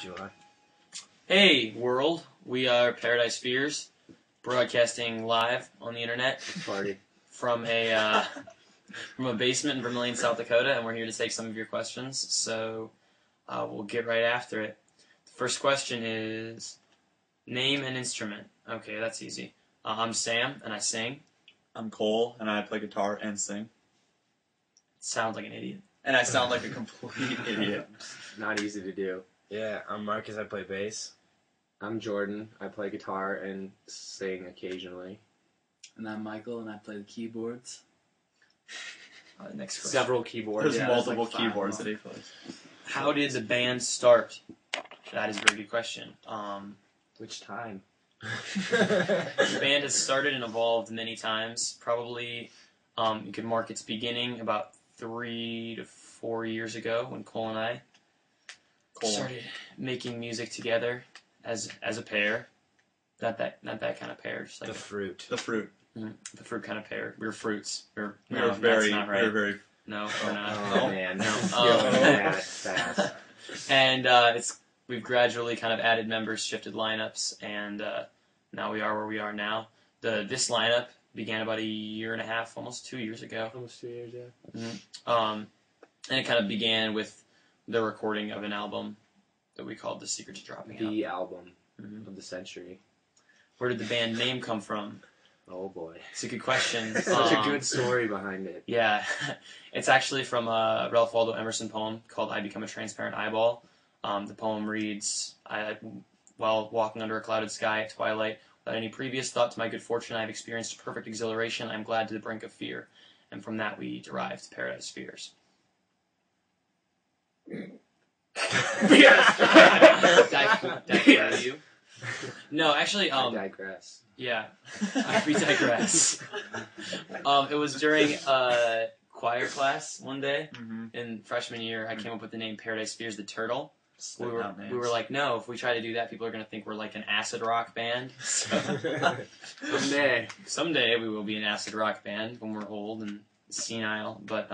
July. Hey, world. We are Paradise Fears, broadcasting live on the internet Party. from a basement in Vermillion, South Dakota, and we're here to take some of your questions, so we'll get right after it. The first question is, name an instrument. Okay, that's easy. I'm Sam, and I sing. I'm Cole, and I play guitar and sing. Sounds like an idiot. And I sound like a complete idiot. Not easy to do. Yeah, I'm Marcus, I play bass. I'm Jordan. I play guitar and sing occasionally. And I'm Michael, and I play the keyboards. Next question. Several keyboards. There's Yeah, multiple like 5 keyboards that months. he plays. How did the band start? That is a very good question. Which time? The band has started and evolved many times. Probably, you could mark its beginning about 3 to 4 years ago when Cole and I started making music together as a pair. Not that kind of pair. Just like The fruit. The fruit. the fruit kind of pair. We were fruits. We No, were that's very, not right. very. No, we're not. Oh man, no. Um, Bad, fast. And we've gradually kind of added members, shifted lineups, and now we are where we are now. This lineup began about 1.5 years, almost 2 years ago. Almost 2 years, yeah. And it kind of began with the recording of an album that we called The Secret to Dropping Out. The album Mhm. of the century. Where did the band name come from? Oh boy. It's a good question. Such a good story behind it. Yeah, it's actually from a Ralph Waldo Emerson poem called I Become a Transparent Eyeball. The poem reads, while walking under a clouded sky at twilight, without any previous thought to my good fortune, I have experienced perfect exhilaration. I am glad to the brink of fear. And from that we derived Paradise Fears. Yes. You? No, actually, I digress. yeah, we digress. It was during a choir class one day Mm-hmm. in freshman year. I came up with the name Paradise Fears the Turtle. We were like, no, if we try to do that, people are going to think we're like an acid rock band. So someday we will be an acid rock band when we're old and senile. But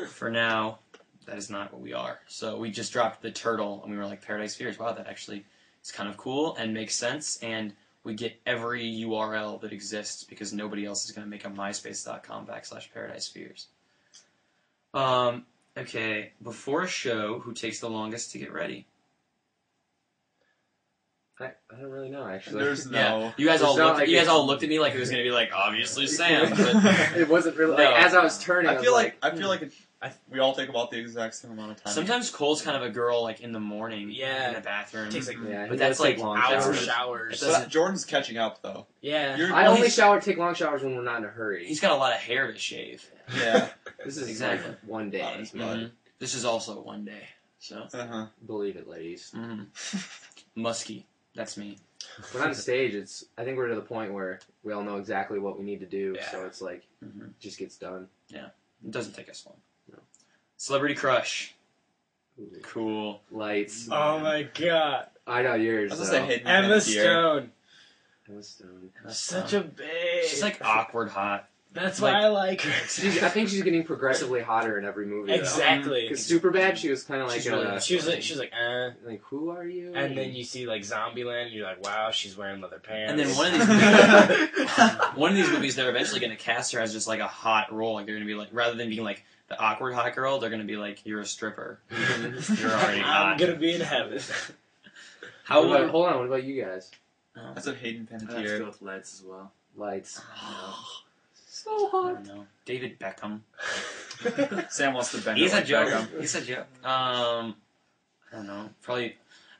for now, that is not what we are. So we just dropped the Turtle, and we were like, Paradise Fears. Wow, that actually is kind of cool and makes sense. And we get every URL that exists because nobody else is going to make a myspace.com/Paradise Fears. Okay, before a show, who takes the longest to get ready? I don't really know, actually. There's Yeah, no. you guys It's all not looked. like You guys it's- all looked at me like it was going to be like obviously Sam. But It wasn't really... No. Like, as I was turning, I feel was like we all take about the exact same amount of time. sometimes Cole's kind of a girl like in the morning, Yeah. in the bathroom. Takes like Yeah, But he that's does take like long hours showers. showers. It doesn't- But Jordan's catching up though. Yeah. You're, I Well, only he's- take long showers when we're not in a hurry. He's got a lot of hair to shave. yeah. This is Exactly. like one day. Oh, it's mud. Mhm. This is also one day, so Uh-huh. Believe it, ladies. musky. That's me. But on stage, I think we're to the point where we all know exactly what we need to do, Yeah. so it's like, Mhm. it just gets done. It doesn't take us long. No. Celebrity crush. Ooh. Cool. Lights. Oh my god. I know yours. I was gonna though. say Hayden Emma Panettiere. Stone. Emma Stone. Such a babe. She's like awkward hot. That's like- why I like her. I think she's getting progressively hotter in every movie. Exactly. Because Superbad, she was kind of like, She's really- She was like, like, who are you? and then you see like Zombieland, and you're like, wow, she's wearing leather pants. And then one of these movies, they're eventually going to cast her as just like a hot role. Like they're going to be like, rather than being like the awkward hot girl, they're going to be like, you're a stripper. You're already I'm hot. gonna be in heaven. How What about- old? hold on, what about you guys? I said Hayden I have to Panettiere. go with Lights as well. Lights. I So hot. don't know. David Beckham. Sam wants to bend He's it a like joke. Beckham. He's a joke. I don't know. Probably.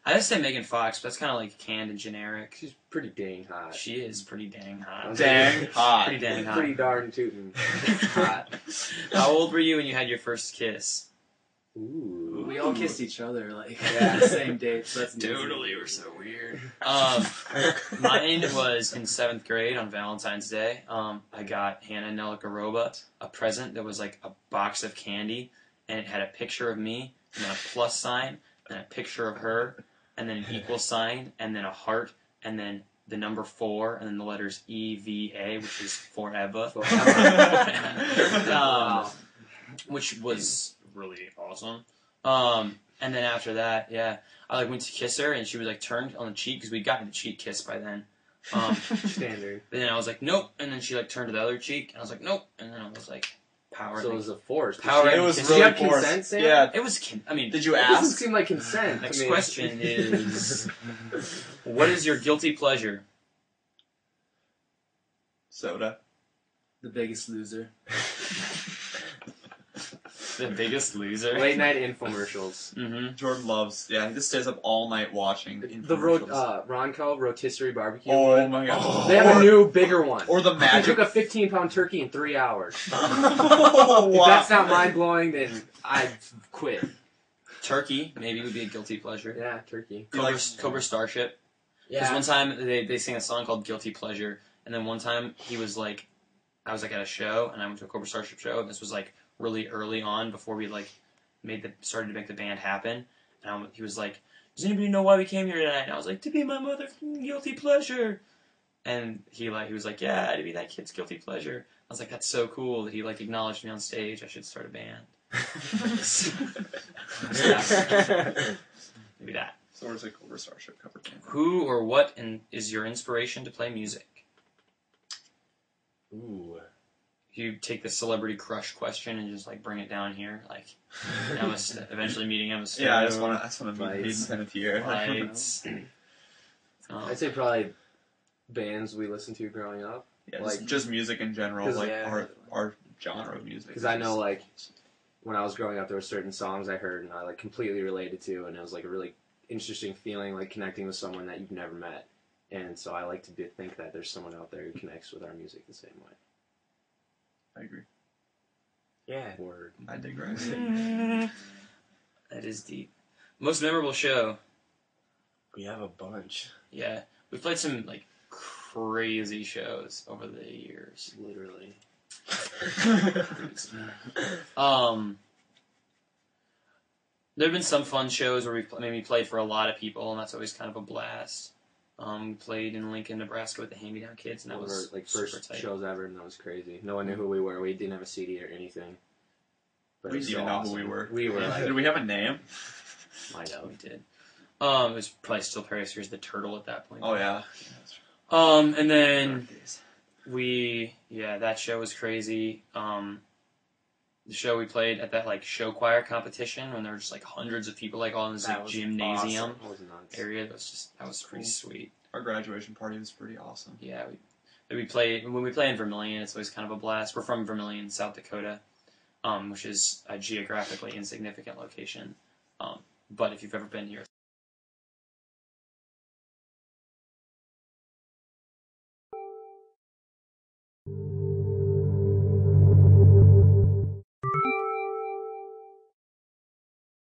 I just say Megan Fox, but that's kind of like canned and generic. She's pretty dang hot. She is pretty dang hot. Dang hot. Pretty dang hot. Pretty darn tootin'. hot. How old were you when you had your first kiss? Ooh. We all kissed each other like Yeah. the same date. So that's We're so weird. Mine was in 7th grade on Valentine's Day. I got Hannah Nelikaroba a present that was like a box of candy, and it had a picture of me, and then a plus sign, and a picture of her, and then an equal sign, and then a heart, and then the number 4, and then the letters EVA, which is forever. Wow. Which was really awesome. And then after that, yeah, I like went to kiss her, and she was like turned on the cheek because we'd gotten the cheek kiss by then. Standard. Then I was like, nope, and then she like turned to the other cheek, and I was like, nope, and then I was like, power. So it was a force. Power. It was Did Did really you have forced. consent, Sam? Yeah. It was. I mean, Did you It doesn't ask? seem like consent. next to me. question is, what is your guilty pleasure? Soda. The Biggest Loser. The Biggest Loser. Late night infomercials. Mm-hmm. Jordan loves. Yeah, he just stays up all night watching. The infomercials. Ronco rotisserie barbecue. Oh one. my god. They have a new, bigger one. Or the He magic. took a 15-pound turkey in 3 hours. Oh, If wow. that's not mind blowing, then I'd quit. Turkey maybe would be a guilty pleasure. Yeah, turkey. Cobra Starship. Because one time they sing a song called Guilty Pleasure, and then one time he was like, I was like at a show, and I went to a Cobra Starship show, and this was like really early on before we like started to make the band happen, and he was like, does anybody know why we came here tonight? And I was like, to be my mother guilty pleasure, and he was like, yeah, to be that kid's guilty pleasure. I was like, that's so cool that he like acknowledged me on stage. I should start a band. Maybe that. So where's a Cobra Starship cover band? Who or what is your inspiration to play music? Ooh. You take the celebrity crush question and just like bring it down here, like eventually meeting Emma Stone. Yeah, I just want to meet Lights. Hayden Panettiere. Lights. I'd say probably bands we listened to growing up. Yeah, like- just music in general, 'Cause, like yeah. our genre of music. Because I know, like, when I was growing up, there were certain songs I heard and I like completely related to, and it was like a really interesting feeling, like connecting with someone that you've never met. And so I like to think that there's someone out there who connects with our music the same way. I agree. Yeah. Word. I digress. That is deep. Most memorable show. We have a bunch. Yeah, we've played some like crazy shows over the years. Literally. There have been some fun shows where we played for a lot of people, and that's always kind of a blast. We played in Lincoln, Nebraska with the Hand Me Down Kids, and that One of was our, like, super first tight. shows ever, and that was crazy. No one knew who we were. We didn't have a CD or anything. But We it was didn't so know who awesome. we were. We were Did like, we have a name? I know. We did. It was probably still Paris Here's the Turtle at that point. Oh yeah. And then Dark days. that show was crazy. The show we played at that like show choir competition when there were just like hundreds of people like all in this That like was gymnasium That was nuts. area. That was pretty sweet. Our graduation party was pretty awesome. Yeah, we play when we play in Vermilion. It's always kind of a blast. We're from Vermilion, South Dakota, which is a geographically insignificant location. But if you've ever been here,